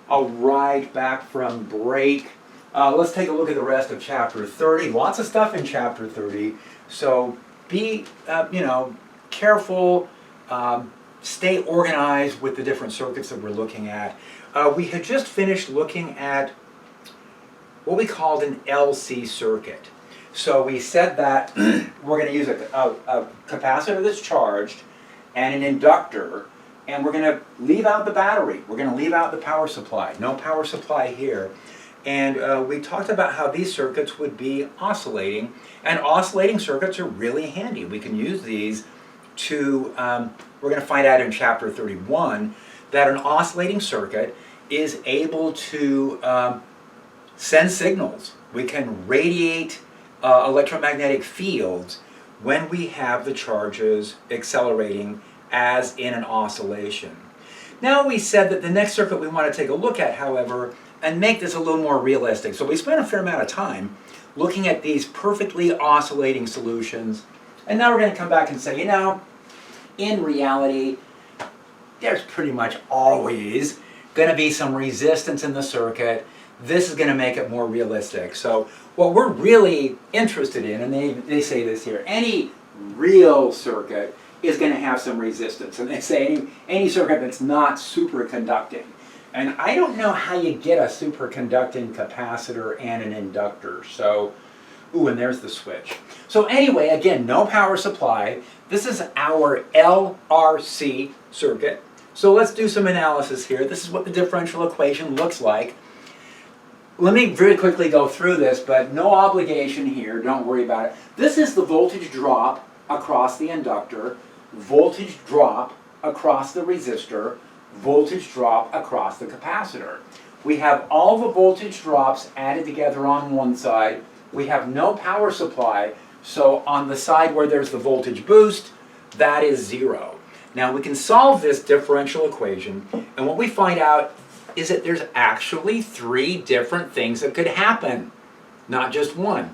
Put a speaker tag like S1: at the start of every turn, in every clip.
S1: All right, back from break. Let's take a look at the rest of chapter 30. Lots of stuff in chapter 30. So be, careful. Stay organized with the different circuits that we're looking at. We had just finished looking at what we called an LC circuit. So we said that we're going to use a capacitor that's charged and an inductor, and we're going to leave out the battery. We're going to leave out the power supply. No power supply here. And we talked about how these circuits would be oscillating, and oscillating circuits are really handy. We can use these to, we're going to find out in chapter 31, that an oscillating circuit is able to send signals. We can radiate electromagnetic fields when we have the charges accelerating as in an oscillation. Now we said that the next circuit we want to take a look at, however, and make this a little more realistic. So we spent a fair amount of time looking at these perfectly oscillating solutions, and now we're going to come back and say, in reality, there's pretty much always going to be some resistance in the circuit. This is going to make it more realistic. So what we're really interested in, and they say this here, any real circuit is going to have some resistance. And they say any circuit that's not superconducting. And I don't know how you get a superconducting capacitor and an inductor. So, and there's the switch. So anyway, again, no power supply. This is our LRC circuit. So let's do some analysis here. This is what the differential equation looks like. Let me very quickly go through this, but no obligation here. Don't worry about it. This is the voltage drop across the inductor, voltage drop across the resistor, voltage drop across the capacitor. We have all the voltage drops added together on one side. We have no power supply, so on the side where there's the voltage boost, that is 0. Now we can solve this differential equation, and what we find out is that there's actually 3 different things that could happen, not just one.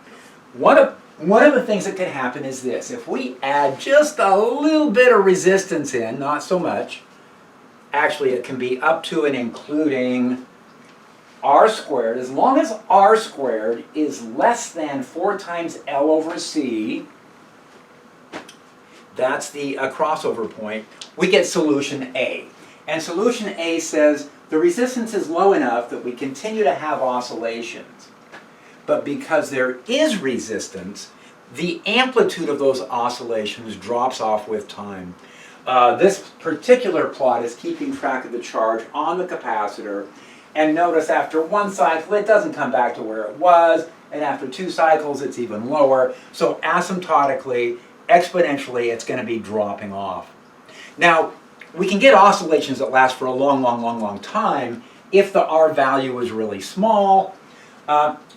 S1: One of the things that could happen is this. If we add just a little bit of resistance in, not so much, actually it can be up to and including R squared. As long as R squared is less than 4 times L over C, that's the crossover point, we get solution A. And solution A says the resistance is low enough that we continue to have oscillations. But because there is resistance, the amplitude of those oscillations drops off with time. This particular plot is keeping track of the charge on the capacitor. And notice after 1 cycle, it doesn't come back to where it was. And after 2 cycles, it's even lower. So asymptotically, exponentially, it's going to be dropping off. Now, we can get oscillations that last for a long time if the R value is really small.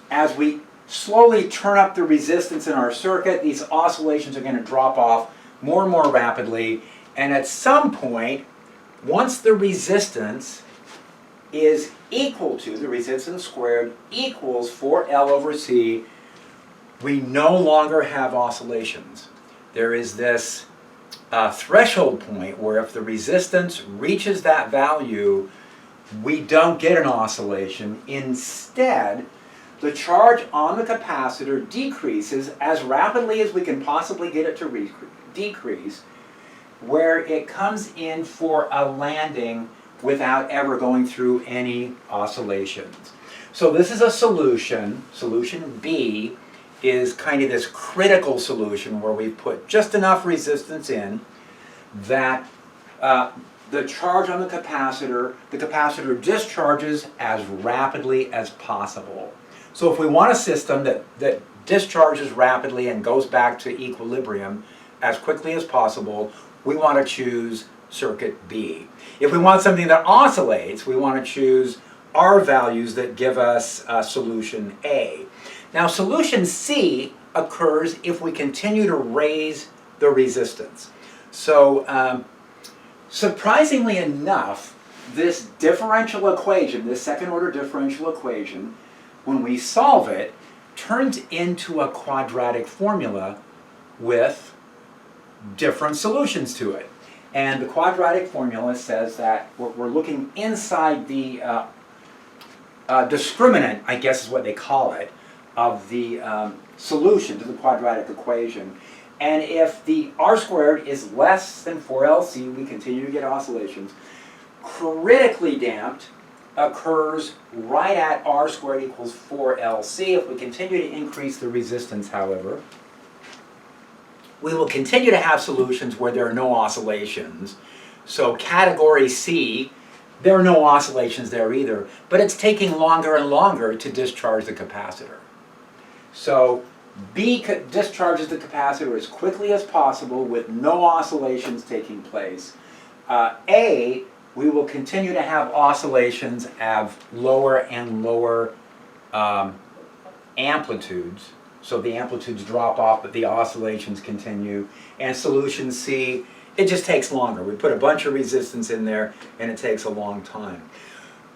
S1: As we slowly turn up the resistance in our circuit, these oscillations are going to drop off more and more rapidly. And at some point, once the resistance is equal to, the resistance squared equals 4L over C, we no longer have oscillations. There is this threshold point where if the resistance reaches that value, we don't get an oscillation. Instead, the charge on the capacitor decreases as rapidly as we can possibly get it to decrease, where it comes in for a landing without ever going through any oscillations. So this is a solution. Solution B is kind of this critical solution where we put just enough resistance in that the charge on the capacitor discharges as rapidly as possible. So if we want a system that discharges rapidly and goes back to equilibrium as quickly as possible, we want to choose circuit B. If we want something that oscillates, we want to choose R values that give us solution A. Now solution C occurs if we continue to raise the resistance. So surprisingly enough, this differential equation, this second order differential equation, when we solve it, turns into a quadratic formula with different solutions to it. And the quadratic formula says that we're looking inside the discriminant, I guess is what they call it, of the solution to the quadratic equation. And if the r squared is less than 4LC, we continue to get oscillations. Critically damped occurs right at r squared equals 4LC. If we continue to increase the resistance, however, we will continue to have solutions where there are no oscillations. So category C, there are no oscillations there either, but it's taking longer and longer to discharge the capacitor. So B discharges the capacitor as quickly as possible with no oscillations taking place. A, we will continue to have oscillations of lower and lower amplitudes. So the amplitudes drop off, but the oscillations continue. And solution C, it just takes longer. We put a bunch of resistance in there, and it takes a long time.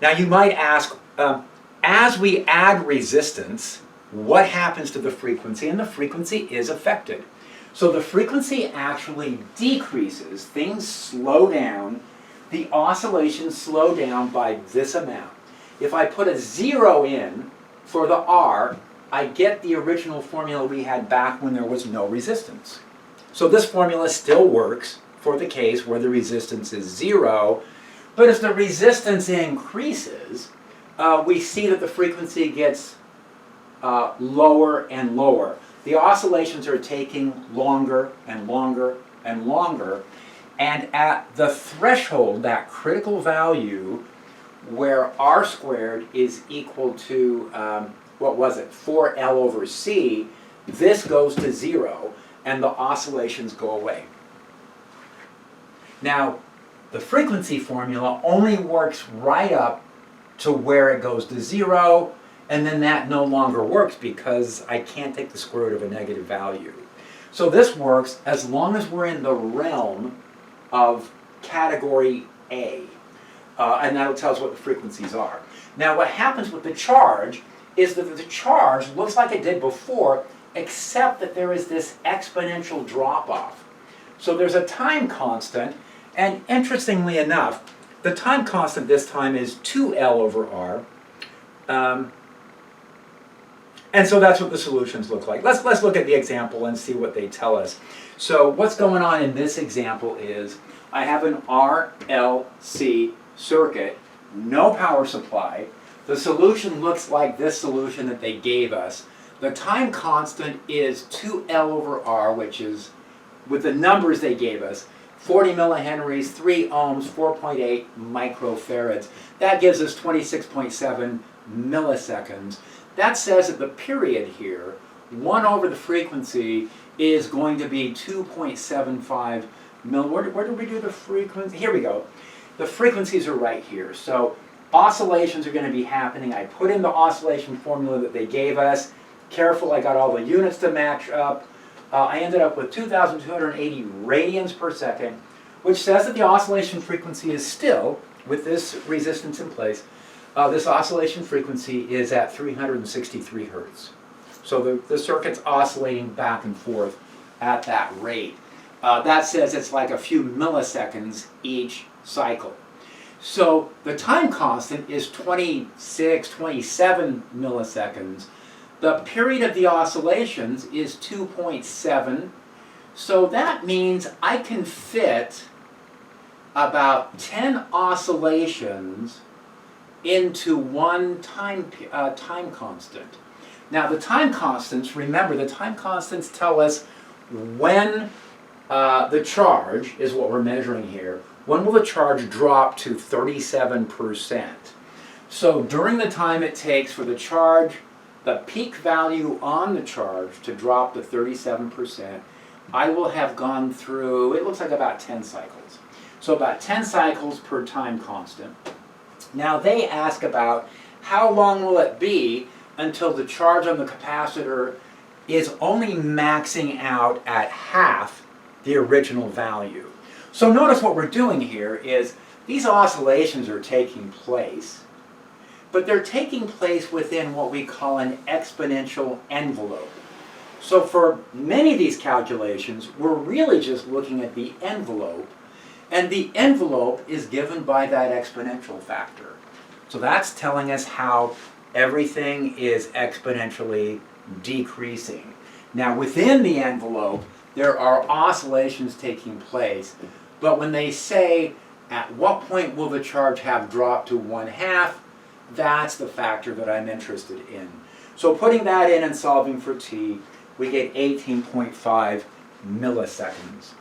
S1: Now you might ask, as we add resistance, what happens to the frequency? And the frequency is affected. So the frequency actually decreases. Things slow down. The oscillations slow down by this amount. If I put a 0 in for the R, I get the original formula we had back when there was no resistance. So this formula still works for the case where the resistance is 0, but as the resistance increases, we see that the frequency gets lower and lower. The oscillations are taking longer and longer and longer, and at the threshold, that critical value where r squared is equal to, 4L over C, this goes to 0, and the oscillations go away. Now, the frequency formula only works right up to where it goes to 0, and then that no longer works because I can't take the square root of a negative value. So this works as long as we're in the realm of category A, and that'll tell us what the frequencies are. Now what happens with the charge is that the charge looks like it did before, except that there is this exponential drop-off. So there's a time constant, and interestingly enough, the time constant this time is 2L over R. And so that's what the solutions look like. Let's look at the example and see what they tell us. So what's going on in this example is I have an RLC circuit, no power supply. The solution looks like this solution that they gave us. The time constant is 2L over R, which is, with the numbers they gave us, 40 millihenries, 3 ohms, 4.8 microfarads. That gives us 26.7 milliseconds. That says that the period here, 1 over the frequency, is going to be 2.75 mil. Where did we do the frequency? Here we go. The frequencies are right here. So oscillations are going to be happening. I put in the oscillation formula that they gave us. Careful, I got all the units to match up. I ended up with 2,280 radians per second, which says that the oscillation frequency is still, with this resistance in place, this oscillation frequency is at 363 hertz. So the circuit's oscillating back and forth at that rate. That says it's like a few milliseconds each cycle. So the time constant is 26, 27 milliseconds. The period of the oscillations is 2.7. So that means I can fit about 10 oscillations into one time constant. Now the time constants, remember the time constants tell us when the charge is what we're measuring here. When will the charge drop to 37%? So during the time it takes for the charge, the peak value on the charge to drop to 37%, I will have gone through, it looks like about 10 cycles. So about 10 cycles per time constant. Now they ask about how long will it be until the charge on the capacitor is only maxing out at half the original value. So notice what we're doing here is these oscillations are taking place, but they're taking place within what we call an exponential envelope. So for many of these calculations, we're really just looking at the envelope, and the envelope is given by that exponential factor. So that's telling us how everything is exponentially decreasing. Now within the envelope, there are oscillations taking place, but when they say at what point will the charge have dropped to 1/2, that's the factor that I'm interested in. So putting that in and solving for t, we get 18.5 milliseconds.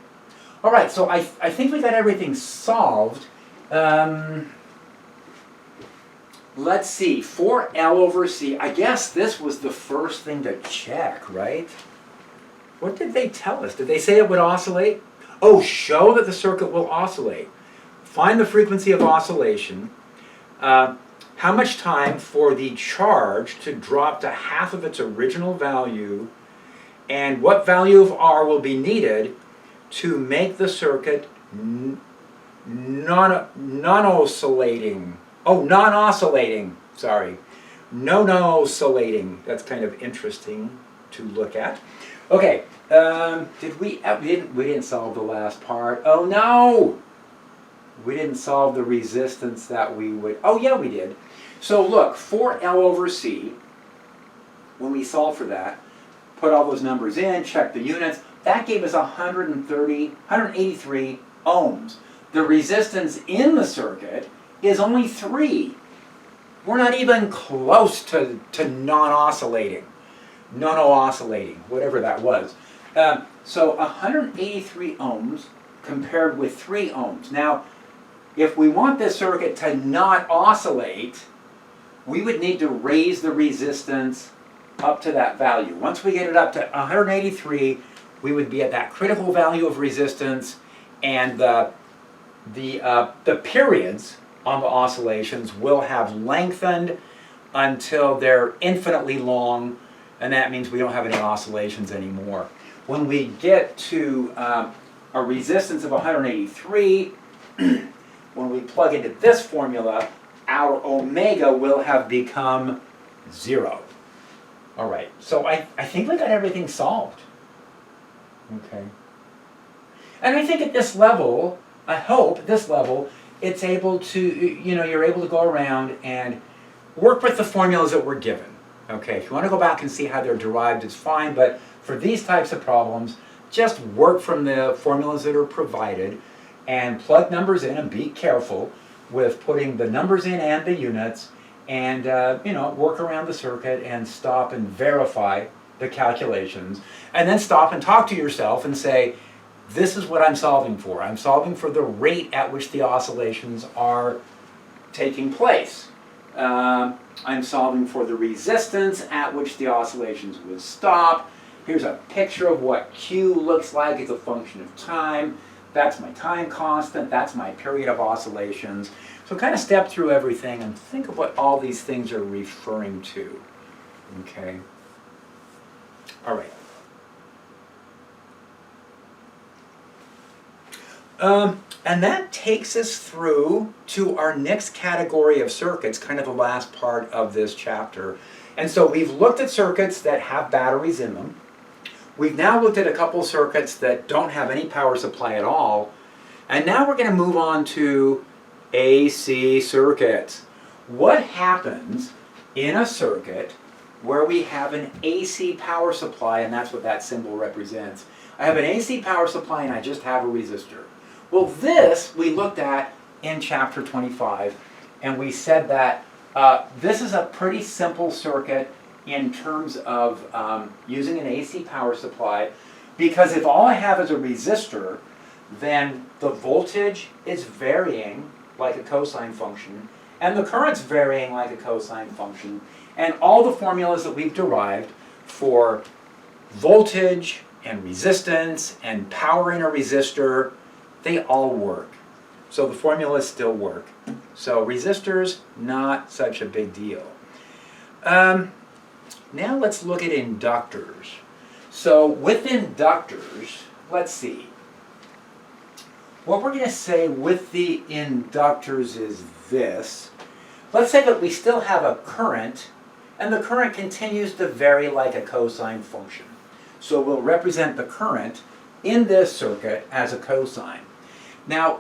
S1: All right, so I think we got everything solved. Let's see, for L over C, I guess this was the first thing to check, right? What did they tell us? Did they say it would oscillate? Oh, show that the circuit will oscillate. Find the frequency of oscillation. How much time for the charge to drop to half of its original value, and what value of R will be needed to make the circuit non-oscillating. Oh, non-oscillating, sorry. Non-oscillating. That's kind of interesting to look at. Okay, we didn't solve the last part. Oh no! We didn't solve the resistance that we would, oh yeah we did. So look, for L over C, when we solved for that, put all those numbers in, check the units, that gave us 183 ohms. The resistance in the circuit is only 3. We're not even close to non-oscillating. Mono-oscillating, whatever that was. So 183 ohms compared with 3 ohms. Now, if we want this circuit to not oscillate, we would need to raise the resistance up to that value. Once we get it up to 183, we would be at that critical value of resistance, and the periods on the oscillations will have lengthened until they're infinitely long, and that means we don't have any oscillations anymore. When we get to a resistance of 183, when we plug into this formula, our omega will have become 0. All right, so I think we got everything solved. Okay. And I think at this level, I hope at this level, it's able to, you're able to go around and work with the formulas that were given. Okay, if you want to go back and see how they're derived, it's fine, but for these types of problems, just work from the formulas that are provided and plug numbers in, and be careful with putting the numbers in and the units, and work around the circuit and stop and verify the calculations, and then stop and talk to yourself and say, this is what I'm solving for. I'm solving for the rate at which the oscillations are taking place. I'm solving for the resistance at which the oscillations would stop. Here's a picture of what Q looks like as a function of time. That's my time constant. That's my period of oscillations. So kind of step through everything and think of what all these things are referring to. Okay? All right. And that takes us through to our next category of circuits, kind of the last part of this chapter. And so we've looked at circuits that have batteries in them. We've now looked at a couple circuits that don't have any power supply at all. And now we're going to move on to AC circuits. What happens in a circuit where we have an AC power supply, and that's what that symbol represents? I have an AC power supply and I just have a resistor. Well, this we looked at in chapter 25, and we said that this is a pretty simple circuit in terms of using an AC power supply, because if all I have is a resistor, then the voltage is varying like a cosine function, and the current's varying like a cosine function, and all the formulas that we've derived for voltage and resistance and power in a resistor, they all work. So the formulas still work. So resistors, not such a big deal. Now let's look at inductors. So with inductors, let's see. What we're going to say with the inductors is this. Let's say that we still have a current, and the current continues to vary like a cosine function. So we'll represent the current in this circuit as a cosine. Now,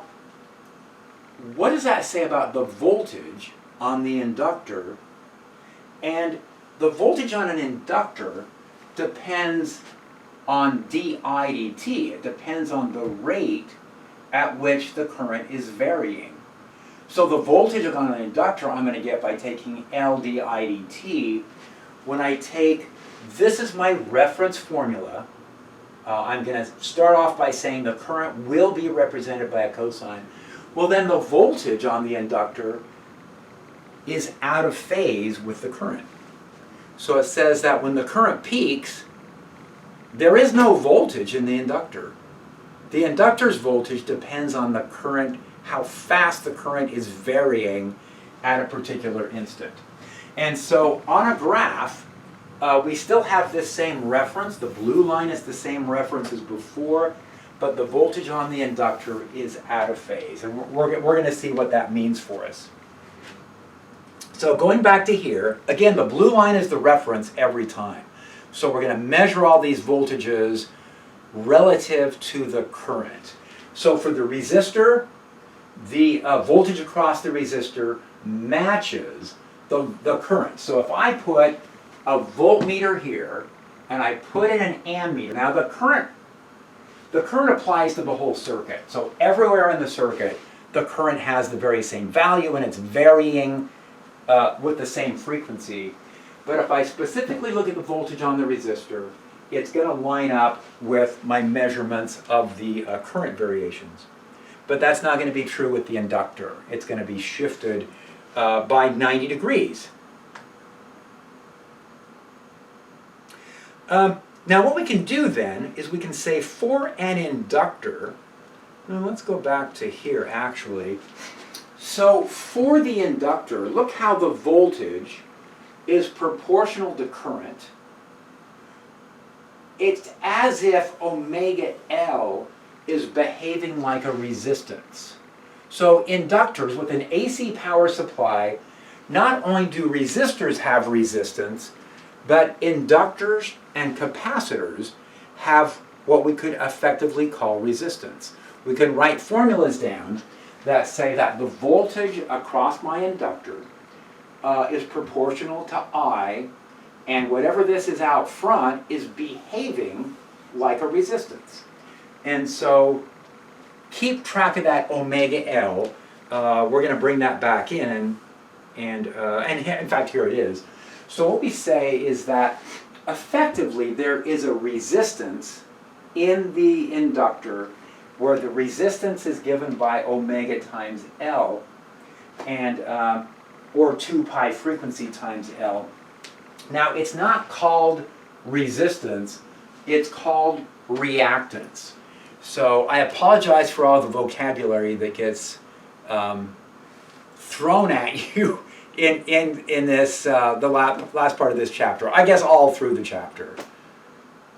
S1: what does that say about the voltage on the inductor, and the voltage on an inductor depends on di dt. It depends on the rate at which the current is varying. So the voltage on an inductor I'm going to get by taking L di dt. When I take, this is my reference formula. I'm going to start off by saying the current will be represented by a cosine. Well, then the voltage on the inductor is out of phase with the current. So it says that when the current peaks, there is no voltage in the inductor. The inductor's voltage depends on the current, how fast the current is varying at a particular instant. And so on a graph, we still have this same reference. The blue line is the same reference as before, but the voltage on the inductor is out of phase. And we're going to see what that means for us. So going back to here, again, the blue line is the reference every time. So we're going to measure all these voltages relative to the current. So for the resistor, the voltage across the resistor matches the current. So if I put a voltmeter here and I put in an ammeter, now the current applies to the whole circuit. So everywhere in the circuit, the current has the very same value and it's varying with the same frequency. But if I specifically look at the voltage on the resistor, it's going to line up with my measurements of the current variations. But that's not going to be true with the inductor. It's going to be shifted by 90 degrees. Now what we can do then is we can say for an inductor, now let's go back to here actually. So for the inductor, look how the voltage is proportional to current. It's as if omega L is behaving like a resistance. So inductors with an AC power supply, not only do resistors have resistance, but inductors and capacitors have what we could effectively call resistance. We can write formulas down that say that the voltage across my inductor is proportional to I, and whatever this is out front is behaving like a resistance. And so keep track of that omega L. We're going to bring that back in, and in fact here it is. So what we say is that effectively there is a resistance in the inductor where the resistance is given by omega times L, and or 2 pi frequency times L. Now it's not called resistance, it's called reactance. So I apologize for all the vocabulary that gets thrown at you in this the last part of this chapter. I guess all through the chapter.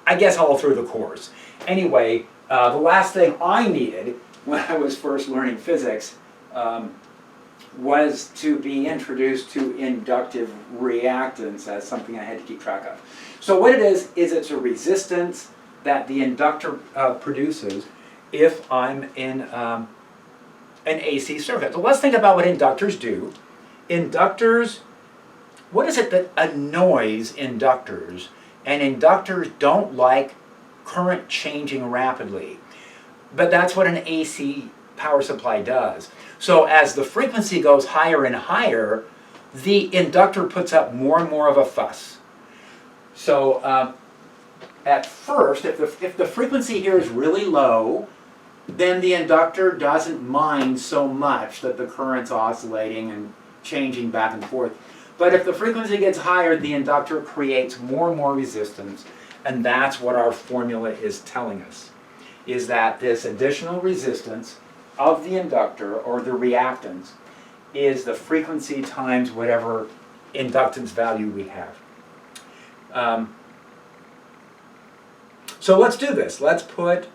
S1: I guess all through the course. Anyway, the last thing I needed when I was first learning physics was to be introduced to inductive reactance as something I had to keep track of. So what it is it's a resistance that the inductor produces if I'm in an AC circuit. So let's think about what inductors do. Inductors, what is it that annoys inductors? And inductors don't like current changing rapidly. But that's what an AC power supply does. So as the frequency goes higher and higher, the inductor puts up more and more of a fuss. So at first, if the frequency here is really low, then the inductor doesn't mind so much that the current's oscillating and changing back and forth. But if the frequency gets higher, the inductor creates more and more resistance, and that's what our formula is telling us, is that this additional resistance of the inductor, or the reactance, is the frequency times whatever inductance value we have. So let's do this. Let's put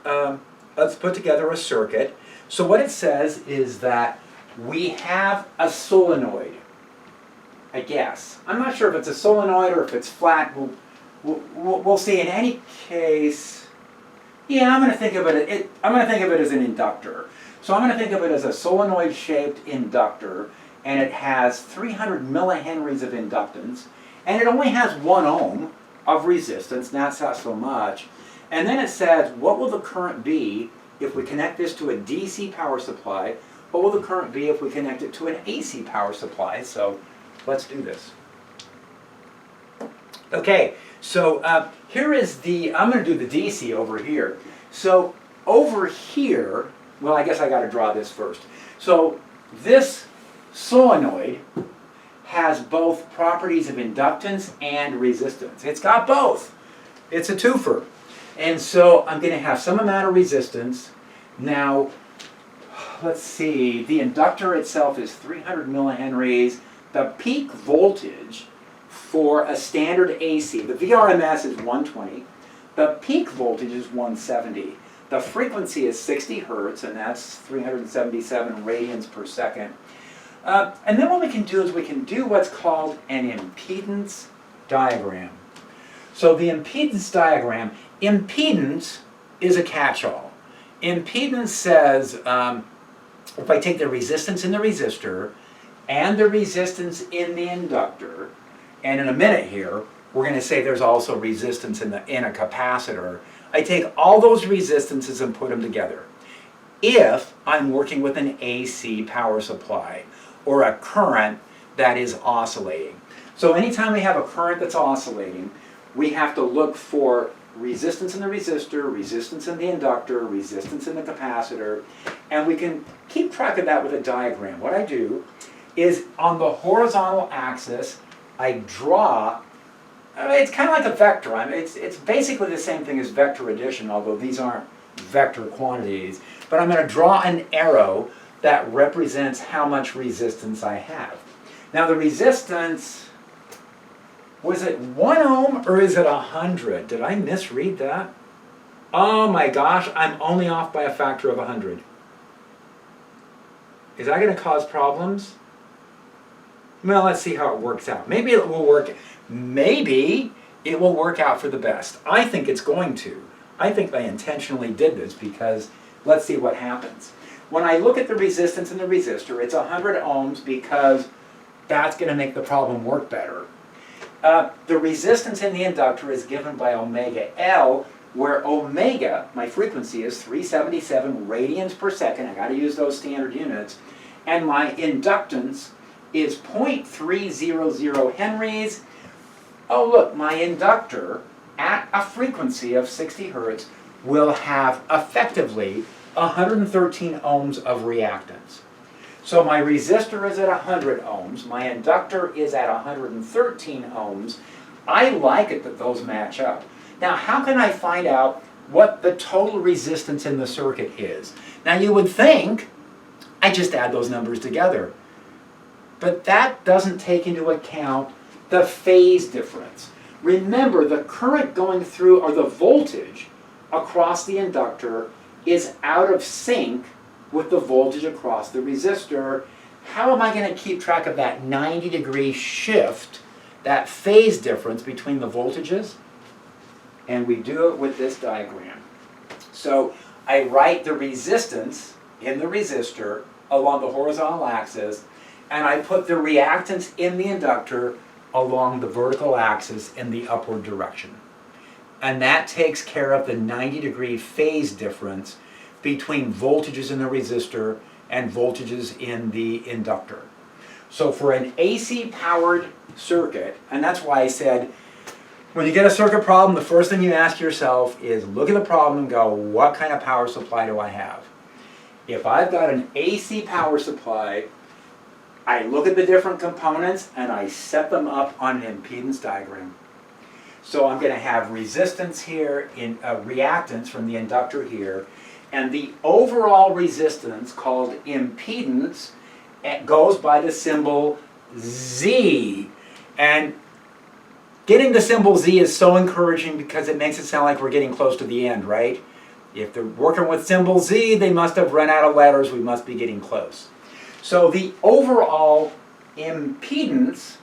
S1: together a circuit. So what it says is that we have a solenoid, I guess. I'm not sure if it's a solenoid or if it's flat. We'll see. In any case, yeah, I'm going to think of it as an inductor. So I'm going to think of it as a solenoid-shaped inductor, and it has 300 millihenries of inductance, and it only has 1 ohm of resistance, and that's not so much. And then it says, what will the current be if we connect this to a DC power supply? What will the current be if we connect it to an AC power supply? So let's do this. Okay, so here is the, I'm going to do the DC over here. So over here, well, I guess I got to draw this first. So this solenoid has both properties of inductance and resistance. It's got both. It's a twofer. And so I'm going to have some amount of resistance. Now, let's see, the inductor itself is 300 millihenries. The peak voltage for a standard AC, the VRMS is 120. The peak voltage is 170. The frequency is 60 hertz, and that's 377 radians per second. And then what we can do is we can do what's called an impedance diagram. So the impedance diagram, impedance is a catch-all. Impedance says, if I take the resistance in the resistor and the resistance in the inductor, and in a minute here, we're going to say there's also resistance in a capacitor, I take all those resistances and put them together. If I'm working with an AC power supply, or a current that is oscillating. So anytime we have a current that's oscillating, we have to look for resistance in the resistor, resistance in the inductor, resistance in the capacitor, and we can keep track of that with a diagram. What I do is on the horizontal axis, I draw, it's kind of like a vector. It's basically the same thing as vector addition, although these aren't vector quantities. But I'm going to draw an arrow that represents how much resistance I have. Now the resistance, was it 1 ohm or is it 100? Did I misread that? Oh my gosh, I'm only off by a factor of 100. Is that going to cause problems? Well, let's see how it works out. Maybe it will work out for the best. I think it's going to. I think they intentionally did this because let's see what happens. When I look at the resistance in the resistor, it's 100 ohms because that's going to make the problem work better. The resistance in the inductor is given by omega L, where omega, my frequency, is 377 radians per second. I got to use those standard units. And my inductance is 0.300 henries. Oh look, my inductor at a frequency of 60 hertz will have effectively 113 ohms of reactance. So my resistor is at 100 ohms, my inductor is at 113 ohms. I like it that those match up. Now how can I find out what the total resistance in the circuit is? Now you would think I just add those numbers together. But that doesn't take into account the phase difference. Remember, the current going through, or the voltage across the inductor, is out of sync with the voltage across the resistor. How am I going to keep track of that 90-degree shift, that phase difference between the voltages? And we do it with this diagram. So I write the resistance in the resistor along the horizontal axis, and I put the reactance in the inductor along the vertical axis in the upward direction. And that takes care of the 90-degree phase difference between voltages in the resistor and voltages in the inductor. So for an AC powered circuit, and that's why I said, when you get a circuit problem, the first thing you ask yourself is look at the problem and go, what kind of power supply do I have? If I've got an AC power supply, I look at the different components and I set them up on an impedance diagram. So I'm going to have resistance here, in reactance from the inductor here, and the overall resistance, called impedance, it goes by the symbol Z. And getting the symbol Z is so encouraging because it makes it sound like we're getting close to the end, right? If they're working with symbol Z, they must have run out of letters. We must be getting close. So the overall impedance,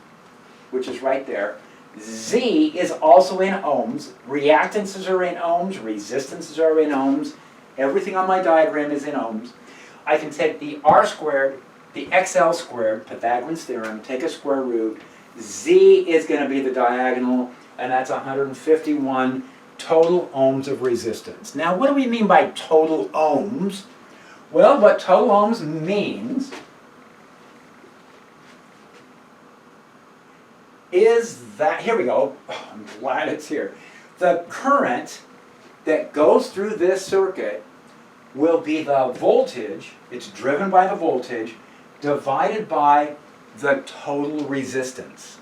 S1: which is right there, Z is also in ohms. Reactances are in ohms. Resistances are in ohms. Everything on my diagram is in ohms. I can take the R squared the XL squared, Pythagorean's theorem, take a square root, Z is going to be the diagonal, and that's 151 total ohms of resistance. Now, what do we mean by total ohms? Well, what total ohms means is that, here we go, oh, I'm glad it's here. The current that goes through this circuit will be the voltage, it's driven by the voltage, divided by the total resistance.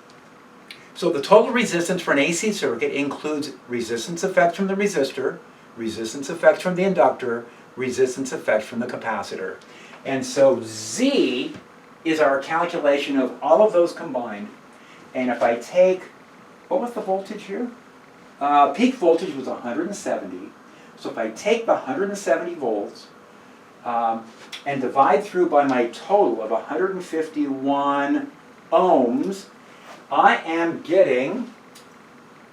S1: So the total resistance for an AC circuit includes resistance effect from the resistor, resistance effect from the inductor, resistance effect from the capacitor. And so Z is our calculation of all of those combined. And if I take, what was the voltage here? Peak voltage was 170. So if I take the 170 volts and divide through by my total of 151 ohms, I am getting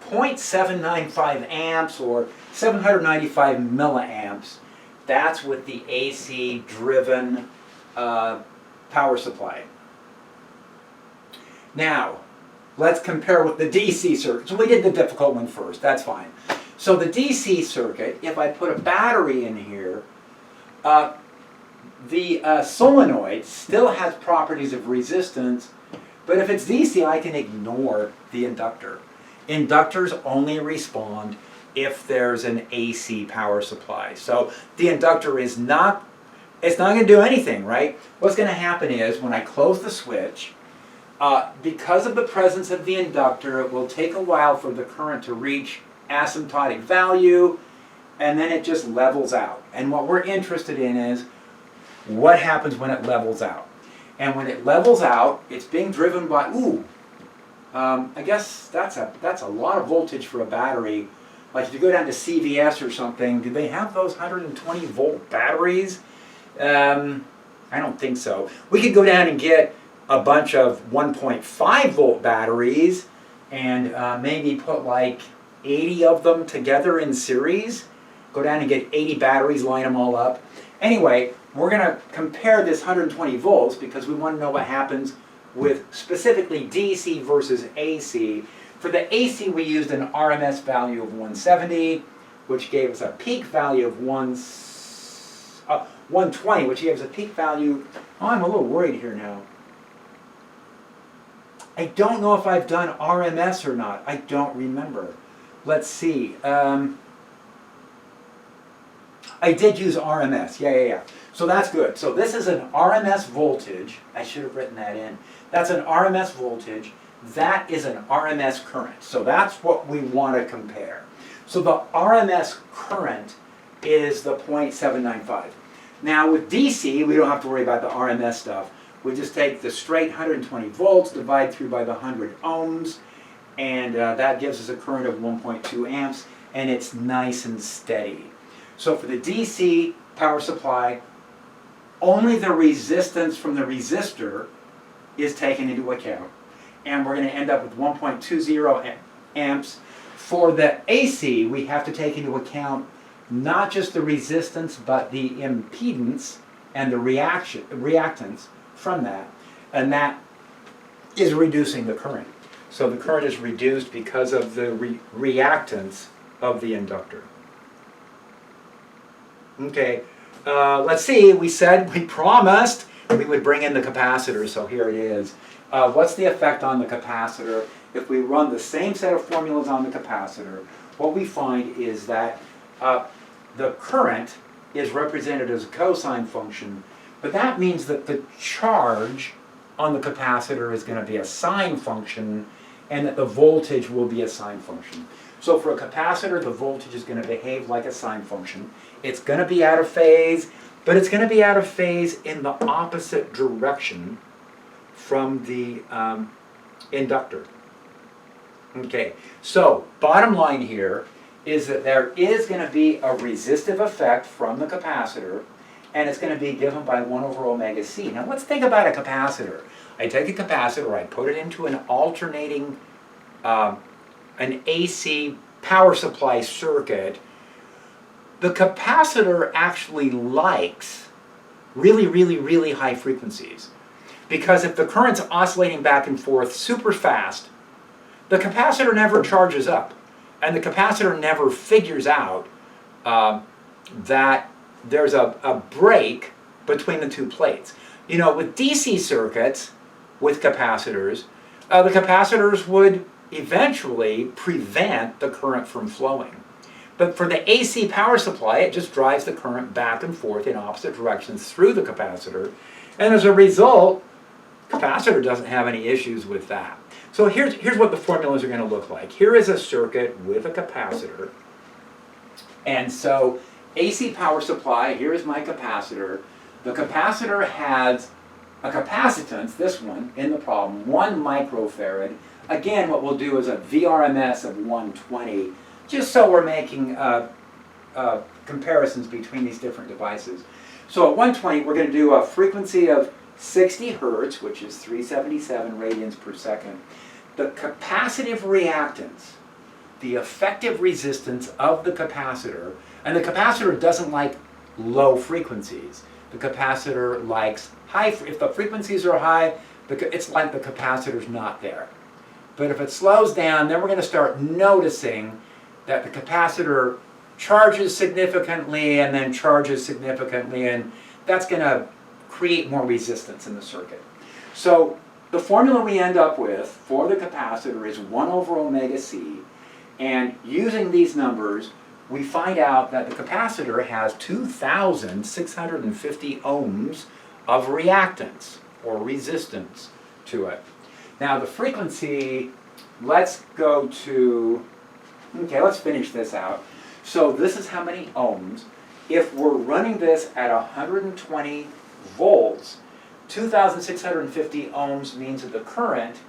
S1: 0.795 amps or 795 milliamps. That's with the AC driven power supply. Now, let's compare with the DC circuit. So we did the difficult one first, that's fine. So the DC circuit, if I put a battery in here, the solenoid still has properties of resistance, but if it's DC, I can ignore the inductor. Inductors only respond if there's an AC power supply. So the inductor is not, it's not going to do anything, right? What's going to happen is when I close the switch, because of the presence of the inductor, it will take a while for the current to reach asymptotic value, and then it just levels out. And what we're interested in is what happens when it levels out. And when it levels out, it's being driven by, I guess that's a lot of voltage for a battery. Like if you go down to CVS or something, do they have those 120 volt batteries? I don't think so. We could go down and get a bunch of 1.5 volt batteries and maybe put like 80 of them together in series. Go down and get 80 batteries, line them all up. Anyway, we're going to compare this 120 volts because we want to know what happens with specifically DC versus AC. For the AC, we used an RMS value of 170, which gave us a peak value of 120, which gave us a peak value. Oh, I'm a little worried here now. I don't know if I've done RMS or not. I don't remember. Let's see. I did use RMS. Yeah. So that's good. So this is an RMS voltage. I should have written that in. That's an RMS voltage. That is an RMS current. So that's what we want to compare. So the RMS current is the 0.795. Now with DC, we don't have to worry about the RMS stuff. We just take the straight 120 volts, divide through by the 100 ohms, and that gives us a current of 1.2 amps, and it's nice and steady. So for the DC power supply, only the resistance from the resistor is taken into account, and we're going to end up with 1.20 amps. For the AC, we have to take into account not just the resistance, but the impedance and the reactance from that, and that is reducing the current. So the current is reduced because of the reactance of the inductor. Okay, let's see, we promised we would bring in the capacitor, so here it is. What's the effect on the capacitor? If we run the same set of formulas on the capacitor, what we find is that the current is represented as a cosine function, but that means that the charge on the capacitor is going to be a sine function, and that the voltage will be a sine function. So for a capacitor, the voltage is going to behave like a sine function. It's going to be out of phase, but it's going to be out of phase in the opposite direction from the inductor. Okay, so bottom line here is that there is going to be a resistive effect from the capacitor, and it's going to be given by 1 over omega c. Now let's think about a capacitor. I take a capacitor, I put it into an alternating, an AC power supply circuit. The capacitor actually likes really high frequencies. Because if the current's oscillating back and forth super fast, the capacitor never charges up. And the capacitor never figures out that there's a break between the two plates. You know, with DC circuits, with capacitors, the capacitors would eventually prevent the current from flowing. But for the AC power supply, it just drives the current back and forth in opposite directions through the capacitor. And as a result, capacitor doesn't have any issues with that. So here's what the formulas are going to look like. Here is a circuit with a capacitor. And so AC power supply, here is my capacitor. The capacitor has a capacitance, this one, in the problem, 1 microfarad. Again, what we'll do is a VRMS of 120, just so we're making comparisons between these different devices. So at 120, we're going to do a frequency of 60 hertz, which is 377 radians per second. The capacitive reactance, the effective resistance of the capacitor, and the capacitor doesn't like low frequencies. The capacitor likes high. If the frequencies are high, it's like the capacitor's not there. But if it slows down, then we're going to start noticing that the capacitor charges significantly and then charges significantly, and that's going to create more resistance in the circuit. So the formula we end up with for the capacitor is 1 over omega C, and using these numbers, we find out that the capacitor has 2,650 ohms of reactance or resistance to it. Now the frequency, let's go to, okay, let's finish this out. So this is how many ohms. If we're running this at 120 volts, 2,650 ohms means that the current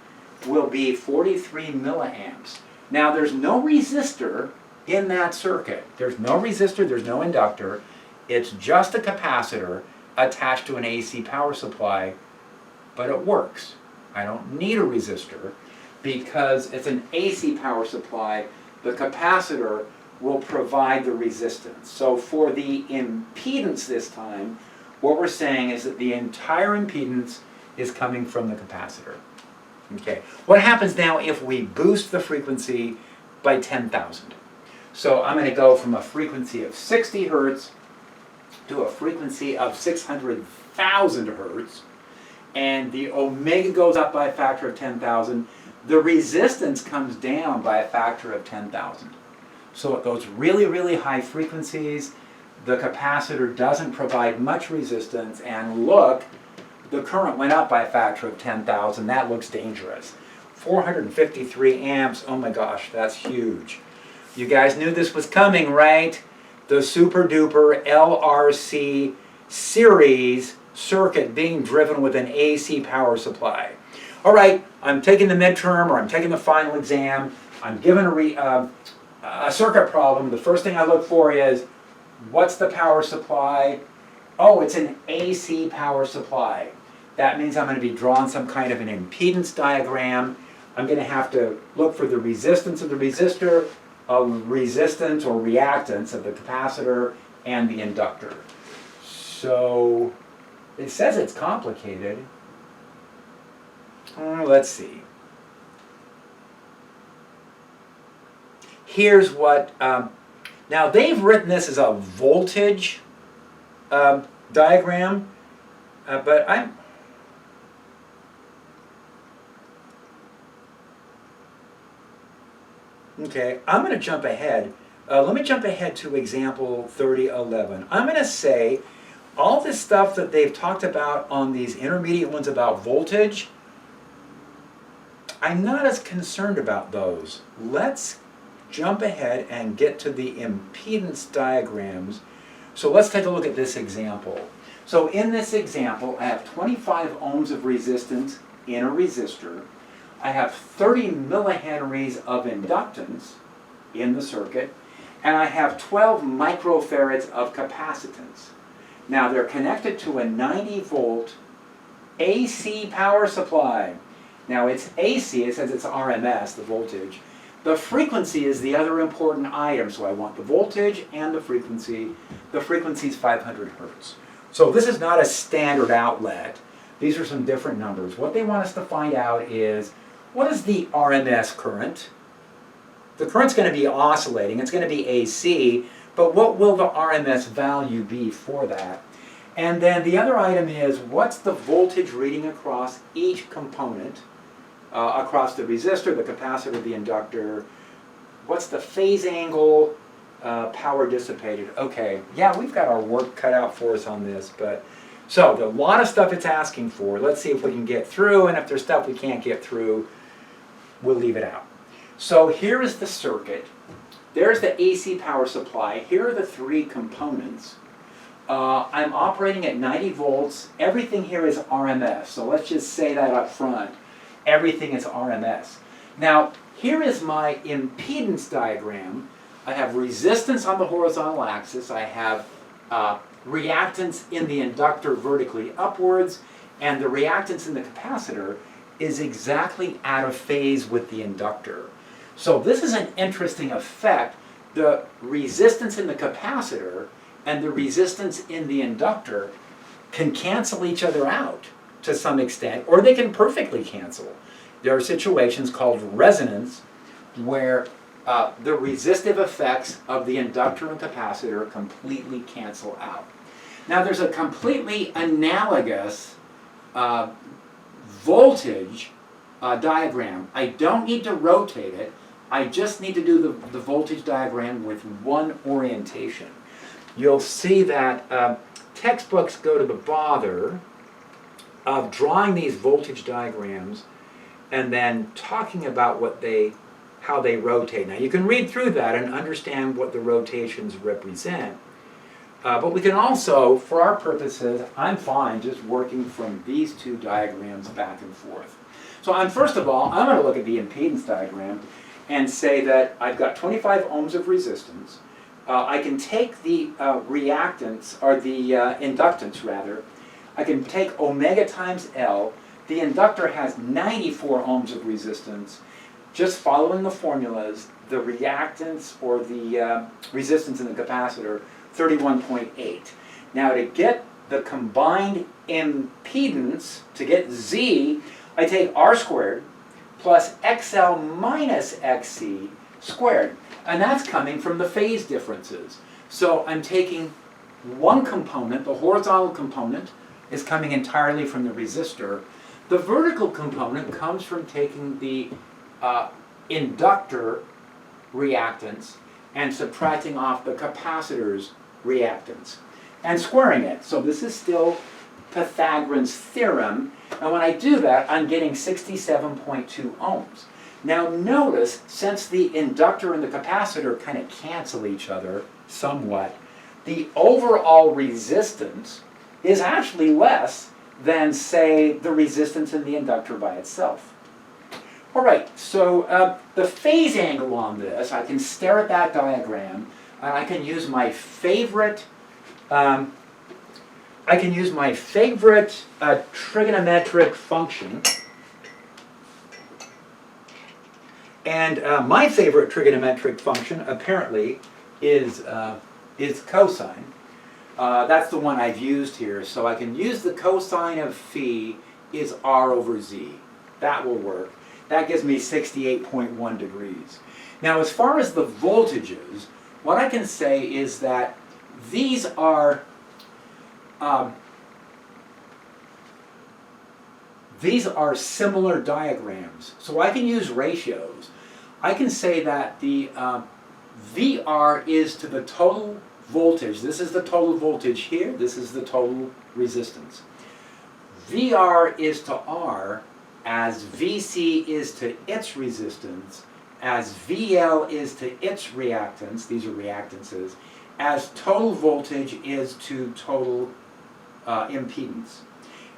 S1: will be 43 milliamps. Now there's no resistor in that circuit. There's no resistor, there's no inductor. It's just a capacitor attached to an AC power supply, but it works. I don't need a resistor because it's an AC power supply. The capacitor will provide the resistance. So for the impedance this time, what we're saying is that the entire impedance is coming from the capacitor. Okay. What happens now if we boost the frequency by 10,000? So I'm going to go from a frequency of 60 hertz to a frequency of 600,000 hertz, and the omega goes up by a factor of 10,000. The resistance comes down by a factor of 10,000. So it goes really, really high frequencies. The capacitor doesn't provide much resistance, and look, the current went up by a factor of 10,000. That looks dangerous. 453 amps, oh my gosh, that's huge. You guys knew this was coming, right? The super duper LRC series circuit being driven with an AC power supply. All right, I'm taking the midterm, or I'm taking the final exam. I'm given a circuit problem. The first thing I look for is, what's the power supply? Oh, it's an AC power supply. That means I'm going to be drawing some kind of an impedance diagram. I'm going to have to look for the resistance of the resistor, resistance or reactance of the capacitor, and the inductor. So it says it's complicated. Let's see. Here's what, now they've written this as a voltage diagram, but I'm going to jump ahead. Let me jump ahead to example 3011. I'm going to say all this stuff that they've talked about on these intermediate ones about voltage, I'm not as concerned about those. Let's jump ahead and get to the impedance diagrams. So let's take a look at this example. So in this example, I have 25 ohms of resistance in a resistor. I have 30 millihenries of inductance in the circuit, and I have 12 microfarads of capacitance. Now they're connected to a 90 volt AC power supply. Now it's AC, it says it's RMS, the voltage. The frequency is the other important item, so I want the voltage and the frequency. The frequency is 500 hertz. So this is not a standard outlet. These are some different numbers. What they want us to find out is, what is the RMS current? The current's going to be oscillating, it's going to be AC, but what will the RMS value be for that? And then the other item is, what's the voltage reading across each component, across the resistor, the capacitor, the inductor? What's the phase angle, power dissipated? Okay, yeah, we've got our work cut out for us on this, but so a lot of stuff it's asking for. Let's see if we can get through, and if there's stuff we can't get through, we'll leave it out. So here is the circuit. There's the AC power supply. Here are the three components. I'm operating at 90 volts. Everything here is RMS. So let's just say that up front. Everything is RMS. Now, here is my impedance diagram. I have resistance on the horizontal axis. I have reactance in the inductor vertically upwards. And the reactance in the capacitor is exactly out of phase with the inductor. So this is an interesting effect. The resistance in the capacitor and the resistance in the inductor can cancel each other out to some extent, or they can perfectly cancel. There are situations called resonance where the resistive effects of the inductor and capacitor completely cancel out. Now there's a completely analogous voltage diagram. I don't need to rotate it. I just need to do the voltage diagram with one orientation. You'll see that textbooks go to the bother of drawing these voltage diagrams and then talking about how they rotate. Now you can read through that and understand what the rotations represent. But we can also, for our purposes, I'm fine just working from these two diagrams back and forth. So first of all, I'm going to look at the impedance diagram and say that I've got 25 ohms of resistance. I can take the reactance, or the inductance rather. I can take omega times L. The inductor has 94 ohms of resistance. Just following the formulas, the reactance or the resistance in the capacitor, 31.8. Now to get the combined impedance, to get Z, I take R squared plus XL minus XC squared. And that's coming from the phase differences. So I'm taking one component, the horizontal component, is coming entirely from the resistor. The vertical component comes from taking the inductor reactance and subtracting off the capacitor's reactance and squaring it. So this is still Pythagorean's theorem. And when I do that, I'm getting 67.2 ohms. Now notice, since the inductor and the capacitor kind of cancel each other somewhat, the overall resistance is actually less than, say, the resistance in the inductor by itself. All right, so the phase angle on this, I can stare at that diagram, and I can use my favorite trigonometric function. And my favorite trigonometric function, apparently, is cosine. That's the one I've used here. So I can use the cosine of phi is r over z. That will work. That gives me 68.1 degrees. Now, as far as the voltages, what I can say is that these are similar diagrams. So I can use ratios. I can say that the VR is to the total voltage. This is the total voltage here. This is the total resistance. VR is to R as VC is to its resistance, as VL is to its reactance, these are reactances, as total voltage is to total impedance.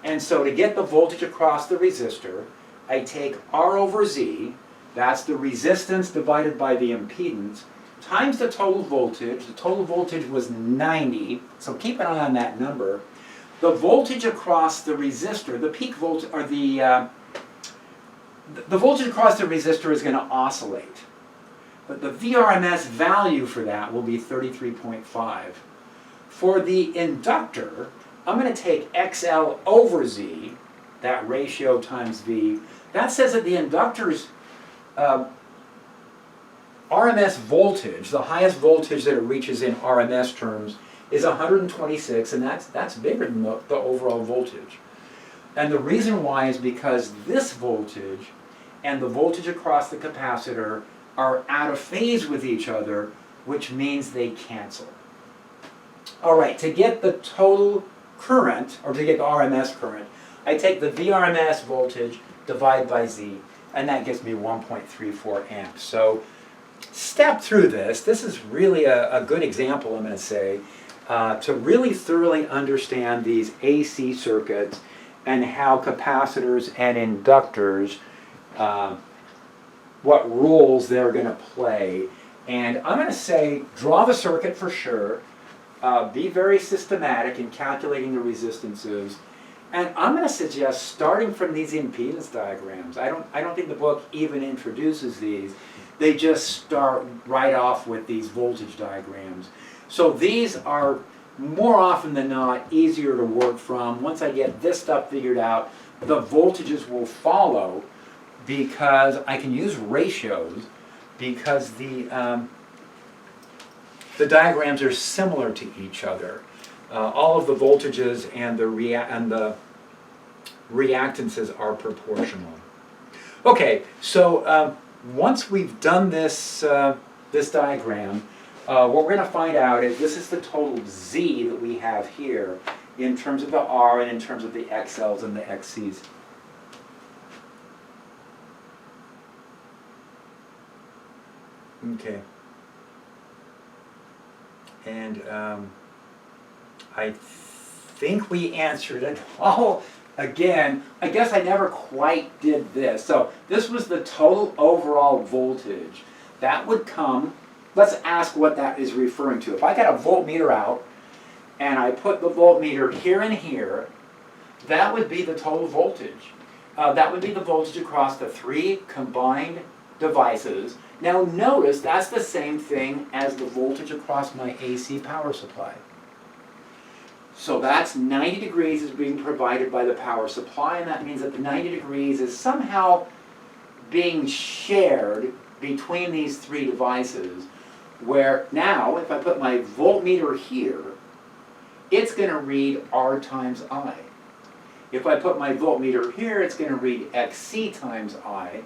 S1: And so to get the voltage across the resistor, I take R over Z, that's the resistance divided by the impedance, times the total voltage. The total voltage was 90, so keep an eye on that number. The voltage across the resistor, the peak voltage, or the voltage across the resistor is going to oscillate. But the VRMS value for that will be 33.5. For the inductor, I'm going to take XL over Z, that ratio times V. That says that the inductor's RMS voltage, the highest voltage that it reaches in RMS terms, is 126, and that's bigger than the overall voltage. And the reason why is because this voltage and the voltage across the capacitor are out of phase with each other, which means they cancel. All right, to get the total current, or to get the RMS current, I take the VRMS voltage, divide by Z, and that gives me 1.34 amps. So step through this. This is really a good example, I'm going to say, to really thoroughly understand these AC circuits and how capacitors and inductors, what roles they're going to play. And I'm going to say, draw the circuit for sure, be very systematic in calculating the resistances, and I'm going to suggest starting from these impedance diagrams. I don't think the book even introduces these. They just start right off with these voltage diagrams. So these are more often than not easier to work from. Once I get this stuff figured out, the voltages will follow because I can use ratios because the diagrams are similar to each other. All of the voltages and the reactances are proportional. Okay, so once we've done this, this diagram, what we're going to find out is this is the total Z that we have here in terms of the R and in terms of the XLs and the XCs. Okay. And I think we answered it. Oh, again, I guess I never quite did this. So this was the total overall voltage. That would come, let's ask what that is referring to. If I got a voltmeter out and I put the voltmeter here and here, that would be the total voltage. That would be the voltage across the three combined devices. Now notice that's the same thing as the voltage across my AC power supply. So that's 90 degrees is being provided by the power supply, and that means that the 90 degrees is somehow being shared between these three devices, where now if I put my voltmeter here, it's going to read R times I. If I put my voltmeter here, it's going to read XC times I.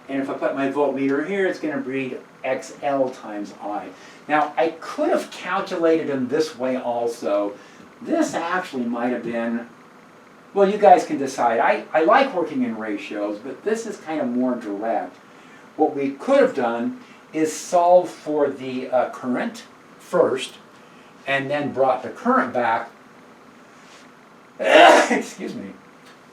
S1: And if I put my voltmeter here, it's going to read XL times I. Now, I could have calculated in this way also. This actually might have been, well, you guys can decide. I like working in ratios, but this is kind of more direct. What we could have done is solve for the current first, and then brought the current back, excuse me,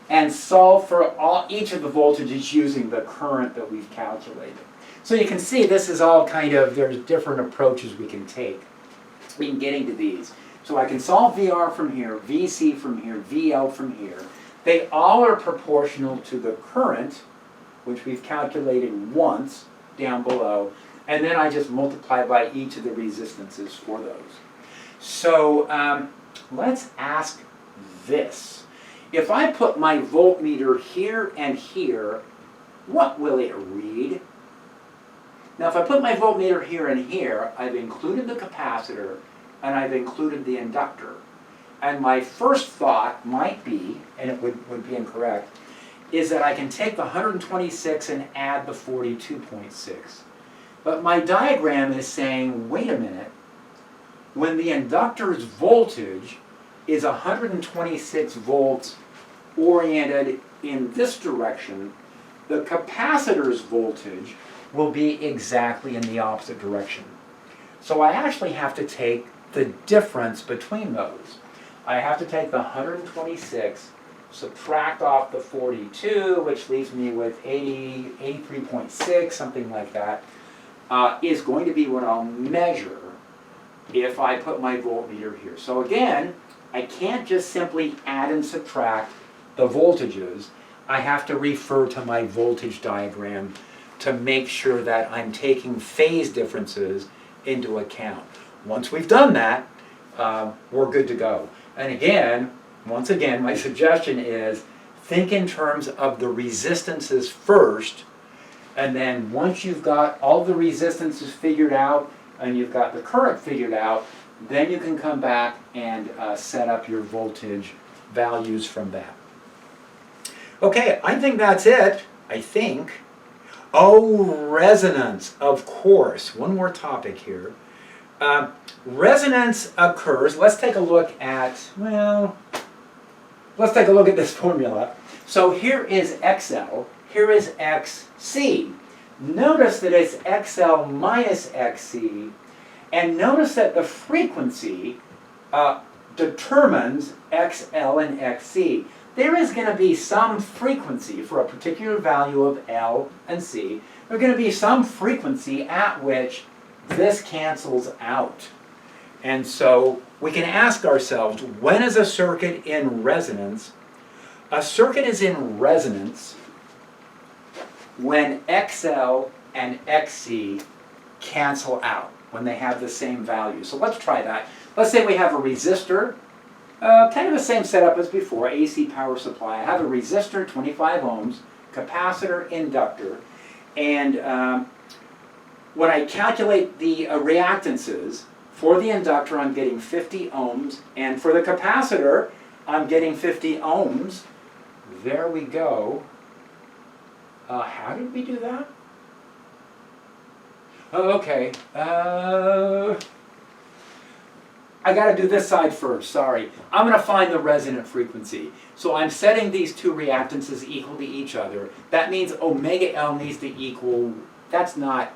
S1: and solve for each of the voltages using the current that we've calculated. So you can see this is all kind of, there's different approaches we can take in getting to these. So I can solve VR from here, VC from here, VL from here. They all are proportional to the current, which we've calculated once down below, and then I just multiply by each of the resistances for those. So let's ask this. If I put my voltmeter here and here, what will it read? Now if I put my voltmeter here and here, I've included the capacitor and I've included the inductor. And my first thought might be, and it would be incorrect, is that I can take the 126 and add the 42.6. But my diagram is saying, wait a minute, when the inductor's voltage is 126 volts oriented in this direction, the capacitor's voltage will be exactly in the opposite direction. So I actually have to take the difference between those. I have to take the 126, subtract off the 42, which leaves me with 83.6, something like that, is going to be what I'll measure if I put my voltmeter here. So again, I can't just simply add and subtract the voltages. I have to refer to my voltage diagram to make sure that I'm taking phase differences into account. Once we've done that, we're good to go. And again, once again, my suggestion is think in terms of the resistances first, and then once you've got all the resistances figured out and you've got the current figured out, then you can come back and set up your voltage values from that. Okay, I think that's it. I think. Oh, resonance, of course. One more topic here. Resonance occurs, let's take a look at, well, let's take a look at this formula. So here is XL, here is XC. Notice that it's XL minus XC, and notice that the frequency determines XL and XC. There is going to be some frequency for a particular value of L and C. There's going to be some frequency at which this cancels out. And so we can ask ourselves, when is a circuit in resonance? A circuit is in resonance when XL and XC cancel out, when they have the same value. So let's try that. Let's say we have a resistor, kind of the same setup as before, AC power supply. I have a resistor, 25 ohms, capacitor, inductor, and when I calculate the reactances, for the inductor I'm getting 50 ohms, and for the capacitor I'm getting 50 ohms. There we go. How did we do that? Oh, okay. I got to do this side first, sorry. I'm going to find the resonant frequency. So I'm setting these two reactances equal to each other. That means omega L needs to equal, that's not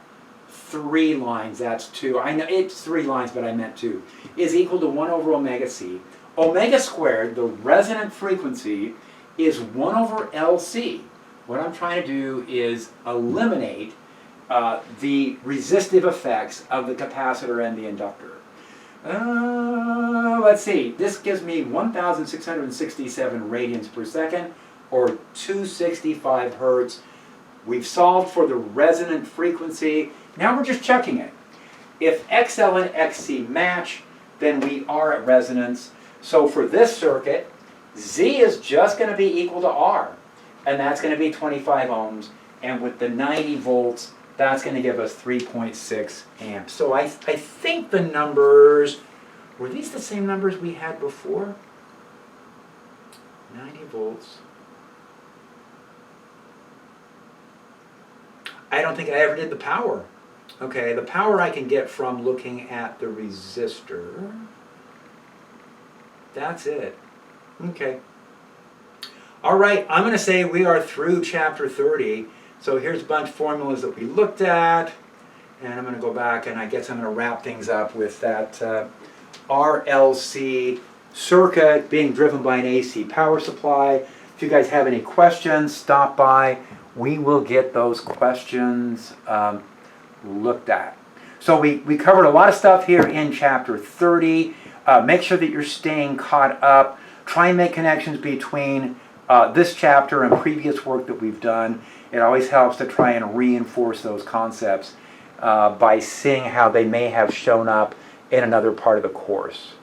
S1: 3 lines, that's 2. I know it's 3 lines, but I meant 2. Is equal to 1 over omega C. Omega squared, the resonant frequency, is 1 over LC. What I'm trying to do is eliminate the resistive effects of the capacitor and the inductor. Let's see, this gives me 1,667 radians per second, or 265 hertz. We've solved for the resonant frequency. Now we're just checking it. If XL and XC match, then we are at resonance. So for this circuit, Z is just going to be equal to R, and that's going to be 25 ohms, and with the 90 volts, that's going to give us 3.6 amps. So I think the numbers, were these the same numbers we had before? 90 volts. I don't think I ever did the power. Okay, the power I can get from looking at the resistor. That's it. Okay. All right, I'm going to say we are through chapter 30. So here's a bunch of formulas that we looked at, and I'm going to go back and I guess I'm going to wrap things up with that RLC circuit being driven by an AC power supply. If you guys have any questions, stop by. We will get those questions looked at. So we covered a lot of stuff here in chapter 30. Make sure that you're staying caught up. Try and make connections between this chapter and previous work that we've done. It always helps to try and reinforce those concepts by seeing how they may have shown up in another part of the course.